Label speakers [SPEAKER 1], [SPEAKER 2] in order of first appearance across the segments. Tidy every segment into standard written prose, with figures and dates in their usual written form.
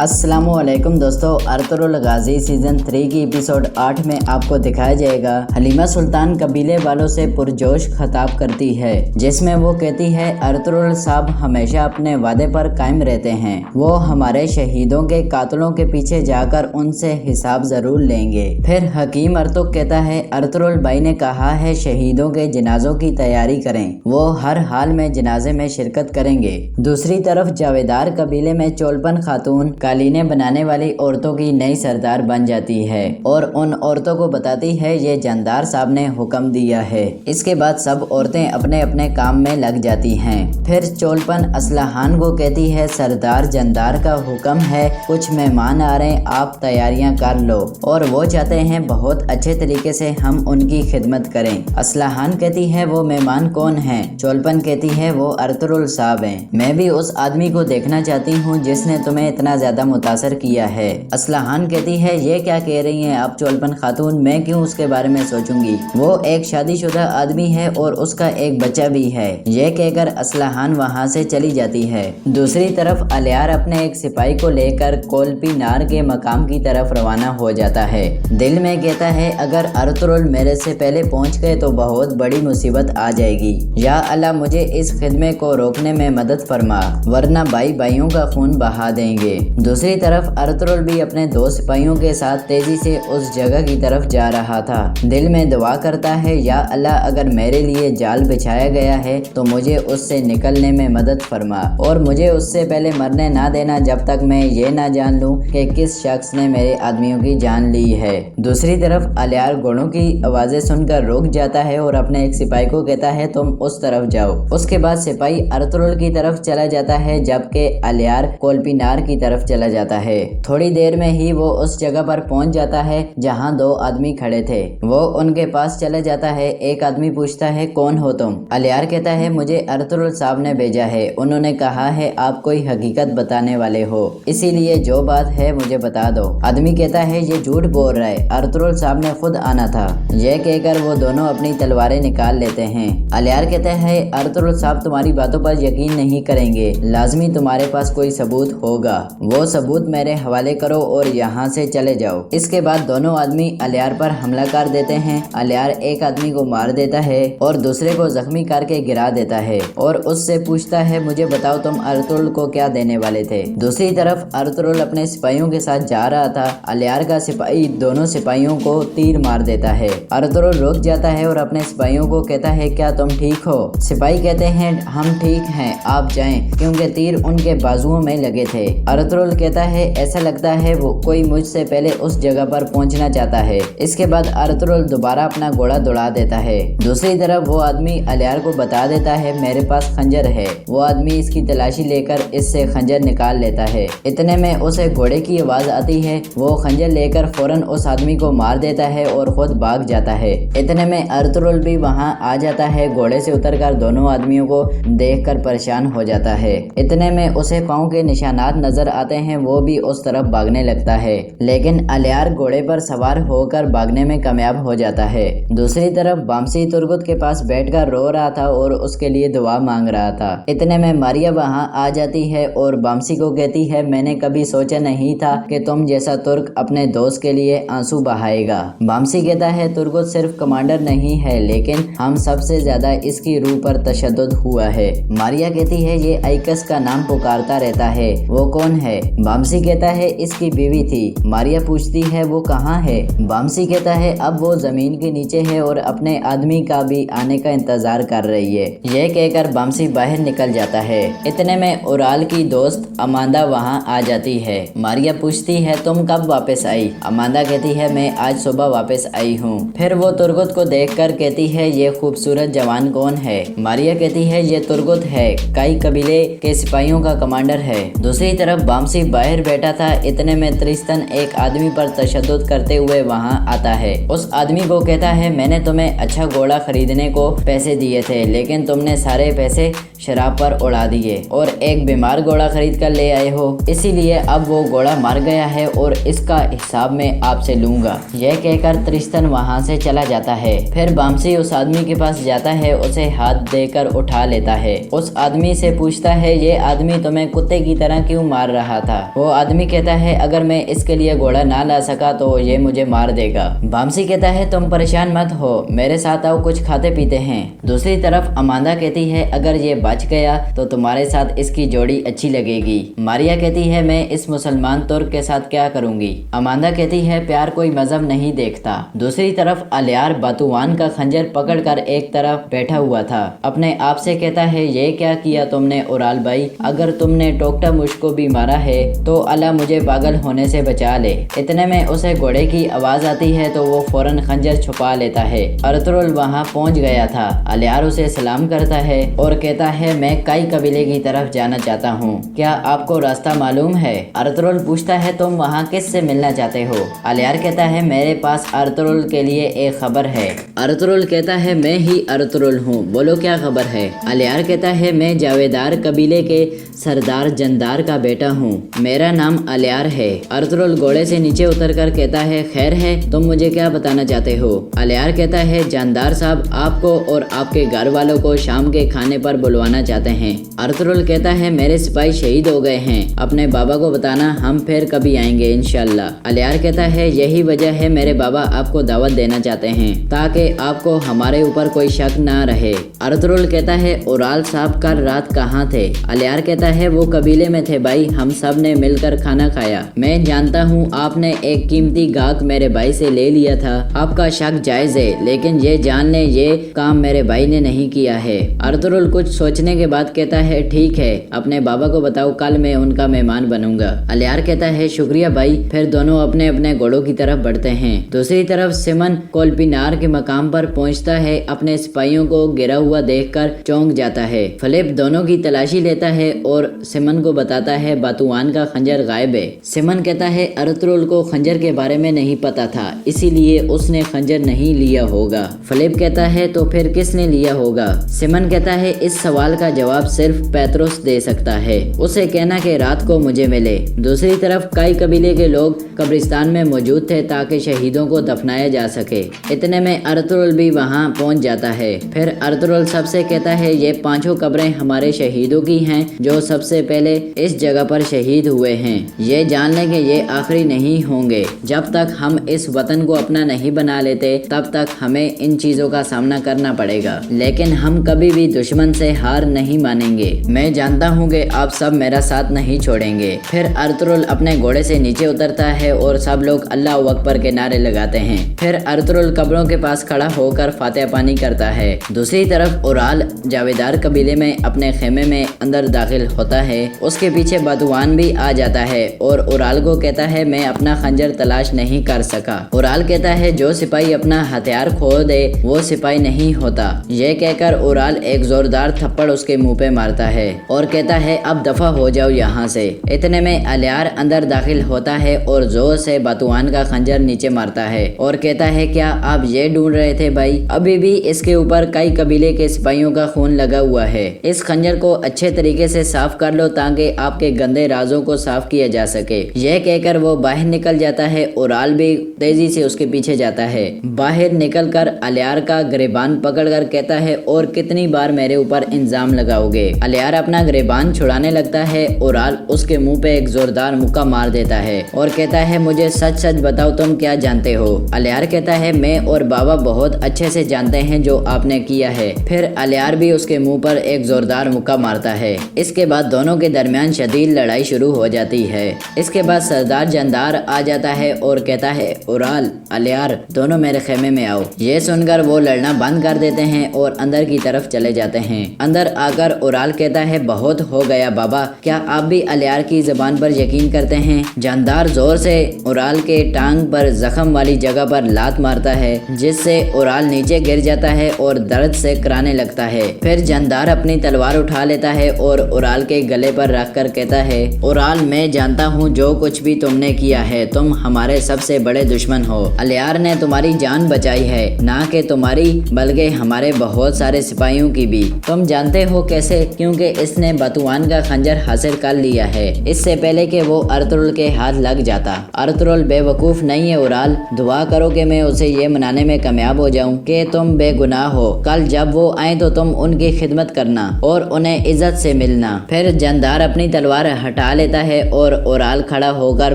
[SPEAKER 1] अस्सलामुअलैकुम दोस्तों, अर्तुगरुल गाजी सीजन 3 की एपिसोड 8 में आपको दिखाया जाएगा हलीमा सुल्तान कबीले वालों से पुरजोश खिताब करती है, जिसमें वो कहती है अर्तुगरुल साहब हमेशा अपने वादे पर कायम रहते हैं। वो हमारे शहीदों के कातलों के पीछे जाकर उनसे हिसाब जरूर लेंगे। फिर हकीम अर्तुग कहता है अर्तुगरुल भाई ने कहा है शहीदों के जनाजों की तैयारी करें, वो हर हाल में जनाजे में शिरकत करेंगे। दूसरी तरफ जावेदार कबीले में चोलपन खातून कालीनें बनाने वाली औरतों की नई सरदार बन जाती है और उन औरतों को बताती है ये जंदार साहब ने हुक्म दिया है। इसके बाद सब औरतें अपने अपने काम में लग जाती हैं। फिर चोलपन असलाहान को कहती है सरदार जंदार का हुक्म है, कुछ मेहमान आ रहे हैं, आप तैयारियां कर लो। और वो चाहते हैं बहुत अच्छे तरीके से हम उनकी खिदमत करें। असलाहान कहती है वो मेहमान कौन है? चोलपन कहती है वो अर्तुगरुल साहब हैं। मैं भी उस आदमी को देखना चाहती हूँ जिसने तुम्हें इतना ज्यादा मुतासर किया है। असलाहान कहती है ये क्या कह रही हैं आप चोलपन खातून, मैं क्यों उसके बारे में सोचूंगी, वो एक शादीशुदा आदमी है और उसका एक बच्चा भी है। ये कहकर असलाहान वहाँ से चली जाती है। दूसरी तरफ अलियार अपने एक सिपाही को लेकर कोलपीनार के मकाम की तरफ रवाना हो जाता है। दिल में कहता है अगर अर्तुगरुल मेरे से पहले पहुँच गए तो बहुत बड़ी मुसीबत आ जाएगी। या अल्लाह मुझे इस खिदमे को रोकने में मदद फरमा, वरना भाई भाइयों का खून बहा देंगे। दूसरी तरफ अर्तुगरुल भी अपने दो सिपाहियों के साथ तेजी से उस जगह की तरफ जा रहा था। दिल में दुआ करता है या अल्लाह अगर मेरे लिए जाल बिछाया गया है तो मुझे उससे निकलने में मदद फरमा और मुझे उससे पहले मरने ना देना जब तक मैं ये ना जान लूं कि किस शख्स ने मेरे आदमियों की जान ली है। दूसरी तरफ अलियार घोड़ों की आवाजें सुनकर रुक जाता है और अपने एक सिपाही को कहता है तुम उस तरफ जाओ। उसके बाद सिपाही अर्तुगरुल की तरफ चला जाता है जबकि अलियार कोलपीनार की तरफ चला जाता है। थोड़ी देर में ही वो उस जगह पर पहुंच जाता है जहां दो आदमी खड़े थे। वो उनके पास चले जाता है। एक आदमी पूछता है कौन हो तुम? अलियार कहता है मुझे अर्तुगरुल साहब ने भेजा है, उन्होंने कहा है आप कोई हकीकत बताने वाले हो, इसीलिए जो बात है मुझे बता दो। आदमी कहता है ये झूठ बोल रहा है, अर्तुगरुल साहब ने खुद आना था। यह कहकर वो दोनों अपनी तलवारें निकाल लेते हैं। अलियार कहता है अर्तुगरुल साहब तुम्हारी बातों पर यकीन नहीं करेंगे, लाजमी तुम्हारे पास कोई सबूत होगा, वो सबूत मेरे हवाले करो और यहाँ से चले जाओ। इसके बाद दोनों आदमी अलियार पर हमला कर देते हैं। अलियार एक आदमी को मार देता है और दूसरे को जख्मी करके गिरा देता है और उससे पूछता है मुझे बताओ तुम अर्तुगरुल को क्या देने वाले थे। दूसरी तरफ अर्तुगरुल अपने सिपाहियों के साथ जा रहा था। अलियार का सिपाही दोनों सिपाहियों को तीर मार देता है। अर्तुगरुल रुक जाता है और अपने सिपाहियों को कहता है क्या तुम ठीक हो? सिपाही कहते हैं हम ठीक हैं, आप जाएं, क्योंकि तीर उनके बाजुओं में लगे थे। अर्तुगरुल कहता है ऐसा लगता है वो कोई मुझसे पहले उस जगह पर पहुंचना चाहता है। इसके बाद अर्तुगरुल दोबारा अपना घोड़ा दौड़ा देता है। दूसरी तरफ वो आदमी अलियार को बता देता है मेरे पास खंजर है। वो आदमी इसकी तलाशी लेकर इससे खंजर निकाल लेता है। इतने में उसे घोड़े की आवाज आती है। वो खंजर लेकर फौरन उस आदमी को मार देता है और खुद भाग जाता है। इतने में अर्तुगरुल भी वहाँ आ जाता है। घोड़े से उतरकर दोनों आदमियों को देखकर परेशान हो जाता है। इतने में उसे पाँव के निशानात नजर आते हैं। वो भी उस तरफ भागने लगता है, लेकिन अलियार घोड़े पर सवार होकर भागने में कामयाब हो जाता है। दूसरी तरफ बामसी तुर्गुत के पास बैठकर रो रहा था और उसके लिए दुआ मांग रहा था। इतने में मारिया वहां आ जाती है और बामसी को कहती है मैंने कभी सोचा नहीं था कि तुम जैसा तुर्क अपने दोस्त के लिए आंसू बहाएगा। बामसी कहता है तुर्गुत सिर्फ कमांडर नहीं है, लेकिन हम सबसे ज्यादा इसकी रूह पर तशद्दुद हुआ है। मारिया कहती है ये आइकस का नाम पुकारता रहता है, वो कौन है? बामसी कहता है इसकी बीवी थी। मारिया पूछती है वो कहाँ है? बामसी कहता है अब वो जमीन के नीचे है और अपने आदमी का भी आने का इंतजार कर रही है। यह कहकर बामसी बाहर निकल जाता है। इतने में उराल की दोस्त अमांदा वहाँ आ जाती है। मारिया पूछती है तुम कब वापस आई? अमांदा कहती है मैं आज सुबह वापस आई हूँ। फिर वो तुर्गुत को देखकर कहती है ये खूबसूरत जवान कौन है? मारिया कहती है ये तुर्गुत है, कई कबीले के सिपाहियों का कमांडर है। दूसरी तरफ बामसी बाहर बैठा था। इतने में त्रिस्तन एक आदमी पर तशद्दुद करते हुए वहां आता है। उस आदमी को कहता है मैंने तुम्हें अच्छा घोड़ा खरीदने को पैसे दिए थे, लेकिन तुमने सारे पैसे शराब पर उड़ा दिए और एक बीमार घोड़ा खरीद कर ले आए हो, इसीलिए अब वो घोड़ा मर गया है और इसका हिसाब मैं आपसे लूंगा। यह कहकर त्रिस्तन वहां से चला जाता है। फिर बामसी उस आदमी के पास जाता है, उसे हाथ देकर उठा लेता है। उस आदमी से पूछता है ये आदमी तुम्हें कुत्ते की तरह क्यों मार रहा था। वो आदमी कहता है अगर मैं इसके लिए घोड़ा ना ला सका तो ये मुझे मार देगा। बामसी कहता है तुम परेशान मत हो, मेरे साथ आओ, कुछ खाते पीते हैं। दूसरी तरफ अमांदा कहती है अगर ये बच गया तो तुम्हारे साथ इसकी जोड़ी अच्छी लगेगी। मारिया कहती है मैं इस मुसलमान तुर्क के साथ क्या करूंगी। अमांदा कहती है प्यार कोई मजहब नहीं देखता। दूसरी तरफ अलियार बातुआन का खंजर पकड़कर एक तरफ बैठा हुआ था। अपने आप से कहता है ये क्या किया तुमने उराल भाई, अगर तुमने टोकटा मुझको भी मारा है तो अल्लाह मुझे पागल होने से बचा ले। इतने में उसे घोड़े की आवाज आती है तो वो फौरन खंजर छुपा लेता है। अर्तुरुल वहाँ पहुँच गया था। अलियार उसे सलाम करता है और कहता है मैं कई कबीले की तरफ जाना चाहता हूँ, क्या आपको रास्ता मालूम है। अर्तुरुल पूछता है तुम वहाँ किस से मिलना चाहते हो। अलियार कहता है मेरे पास अर्तुरुल के लिए एक खबर है। अर्तुरुल कहता है मैं ही अर्तुरुल हूँ, बोलो क्या खबर है। अलियार कहता है मैं जावेदार कबीले के सरदार जंदार का बेटा हूँ, मेरा नाम अलियार है। अर्तुरुल घोड़े से नीचे उतरकर कहता है खैर है, तुम मुझे क्या बताना चाहते हो। अलियार कहता है जानदार साहब आपको और आपके घर वालों को शाम के खाने पर बुलवाना चाहते हैं। अर्तुरुल कहता है मेरे सिपाही शहीद हो गए हैं, अपने बाबा को बताना, हम फिर कभी आएंगे इंशाल्लाह। अलियार कहता है यही वजह है मेरे बाबा आपको दावत देना चाहते हैं ताकि आपको हमारे ऊपर कोई शक ना रहे। अर्तुरुल कहता है उराल साहब कल रात कहाँ थे। अलियार कहता है वो कबीले में थे भाई, हम सब ने मिलकर खाना खाया। मैं जानता हूँ आपने एक कीमती गाहक मेरे भाई से ले लिया था, आपका शक जायज है, लेकिन ये जान ले ये काम मेरे भाई ने नहीं किया है। अर्तुरुल कुछ सोचने के बाद कहता है ठीक है, अपने बाबा को बताओ, कल मैं उनका मेहमान बनूंगा। अलियार कहता है शुक्रिया भाई। फिर दोनों अपने अपने घोड़ों की तरफ बढ़ते हैं। दूसरी तरफ सिमन कोल्पिनार के मकाम पर पहुंचता है, अपने सिपाहियों को गिरा हुआ देखकर चौंक जाता है। फिलिप दोनों की तलाशी लेता है और सिमन को बताता है बातुआन का खंजर गायब है। सिमन कहता है अर्तुरुल को खंजर के बारे में नहीं पता था, इसीलिए उसने खंजर नहीं लिया होगा। फिलिप कहता है तो फिर किसने लिया होगा। सिमन कहता है इस सवाल का जवाब सिर्फ पेत्रोस दे सकता है, उसे कहना कि रात को मुझे मिले। दूसरी तरफ कई कबीले के लोग कब्रिस्तान में मौजूद थे ताकि शहीदों को दफनाया जा सके। इतने में अर्तुरुल भी वहां पहुंच जाता है। फिर अर्तुरुल सबसे कहता है ये 5 कब्रें हमारे शहीदों की हैं जो सबसे पहले इस जगह पर शहीद हुए हैं। ये जान लें कि ये आखिरी नहीं होंगे। जब तक हम इस वतन को अपना नहीं बना लेते तब तक हमें इन चीजों का सामना करना पड़ेगा, लेकिन हम कभी भी दुश्मन से हार नहीं मानेंगे। मैं जानता हूँ कि आप सब मेरा साथ नहीं छोड़ेंगे। फिर अर्तुरुल अपने घोड़े से नीचे उतरता है और सब लोग अल्लाह अकबर के नारे लगाते हैं। फिर अर्तुरुल कब्रों के पास खड़ा होकर फातिहा पानी करता है। दूसरी तरफ उराल जावेदार कबीले में अपने खेमे में अंदर दाखिल होता है। उसके पीछे बातुआन भी आ जाता है और उराल को कहता है मैं अपना खंजर तलाश नहीं कर सका। उराल कहता है जो सिपाही अपना हथियार खो दे वो सिपाही नहीं होता। ये कहकर उराल एक जोरदार थप्पड़ उसके मुंह पे मारता है और कहता है अब दफा हो जाओ यहाँ से। इतने में अलियार अंदर दाखिल होता है और जोर से बातुआन का खंजर नीचे मारता है और कहता है क्या आप ये ढूंढ रहे थे भाई, अभी भी इसके ऊपर कई कबीले के सिपाहियों का खून लगा हुआ है। इस खंजर को अच्छे तरीके से साफ कर लो ताकि आपके गंदे राजों को साफ किया जा सके। यह कहकर वो बाहर निकल जाता है। उराल भी तेजी से उसके पीछे जाता है। बाहर निकलकर अलियार का गिरबान पकड़कर कहता है और कितनी बार मेरे ऊपर इल्जाम लगाओगे। अलियार अपना गिरबान छुड़ाने लगता है। उराल उसके मुंह पे एक जोरदार मुक्का मार देता है और कहता है मुझे सच सच बताओ तुम क्या जानते हो। अलियार कहता है मैं और बाबा बहुत अच्छे से जानते हैं जो आपने किया है। फिर अलियार भी उसके मुंह पर एक जोरदार मुक्का मारता है। इसके बाद दोनों के दरमियान शदीद लड़ाई शुरू हो जाती है। इसके बाद सरदार जंदार आ जाता है और कहता है उराल अलियार दोनों मेरे खेमे में आओ। ये सुनकर वो लड़ना बंद कर देते हैं और अंदर की तरफ चले जाते हैं। अंदर आकर उराल कहता है बहुत हो गया बाबा, क्या आप भी अलियार की जबान पर यकीन करते हैं। जंदार जोर से उराल के टांग पर जख्म वाली जगह पर लात मारता है जिससे उराल नीचे गिर जाता है और दर्द से कराने लगता है। फिर जंदार अपनी तलवार उठा लेता है और उराल के गले पर रखकर कहता है उराल मैं जानता हूँ जो कुछ भी तुमने किया है, तुम हमारे सबसे बड़े दुश्मन हो। अलियार ने तुम्हारी जान बचाई है, ना कि तुम्हारी बल्कि हमारे बहुत सारे सिपाहियों की भी। तुम जानते हो कैसे, क्योंकि इसने बातुआन का खंजर हासिल कर लिया है इससे पहले कि वो अर्तुरुल के हाथ लग जाता। अर्तुरुल बेवकूफ नहीं है उराल, दुआ करो कि मैं उसे ये मनाने में कामयाब हो जाऊं कि तुम बेगुनाह हो। कल जब वो आए तो तुम उनकी खिदमत करना और उन्हें इज्जत से मिलना। फिर जंदार अपनी तलवार हटा लेता है और ओराल खड़ा होकर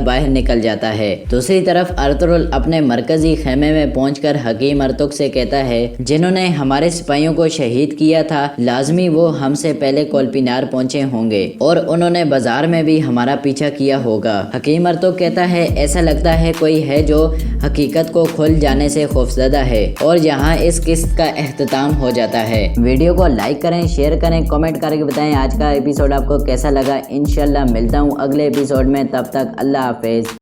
[SPEAKER 1] बाहर निकल जाता है। दूसरी तरफ अर्तुगरुल अपने मरकजी खेमे में पहुंचकर हकीम अर्तुग से कहता है, जिन्होंने हमारे सिपाहियों को शहीद किया था लाजमी वो हमसे पहले कोलपिनार पहुंचे होंगे और उन्होंने बाजार में भी हमारा पीछा किया होगा। हकीम अर्तुग कहता है, ऐसा लगता है कोई है जो हकीकत को खुल जाने से खौफजदा है। और यहाँ इस किस्त का एख्तिताम हो जाता है। वीडियो को लाइक करें, शेयर करें, कमेंट करके बताएं आज का एपिसोड आपको कैसा लगा। इंशाल्लाह मिलता हूँ अगले एपिसोड में, तब तक अल्लाह हाफिज।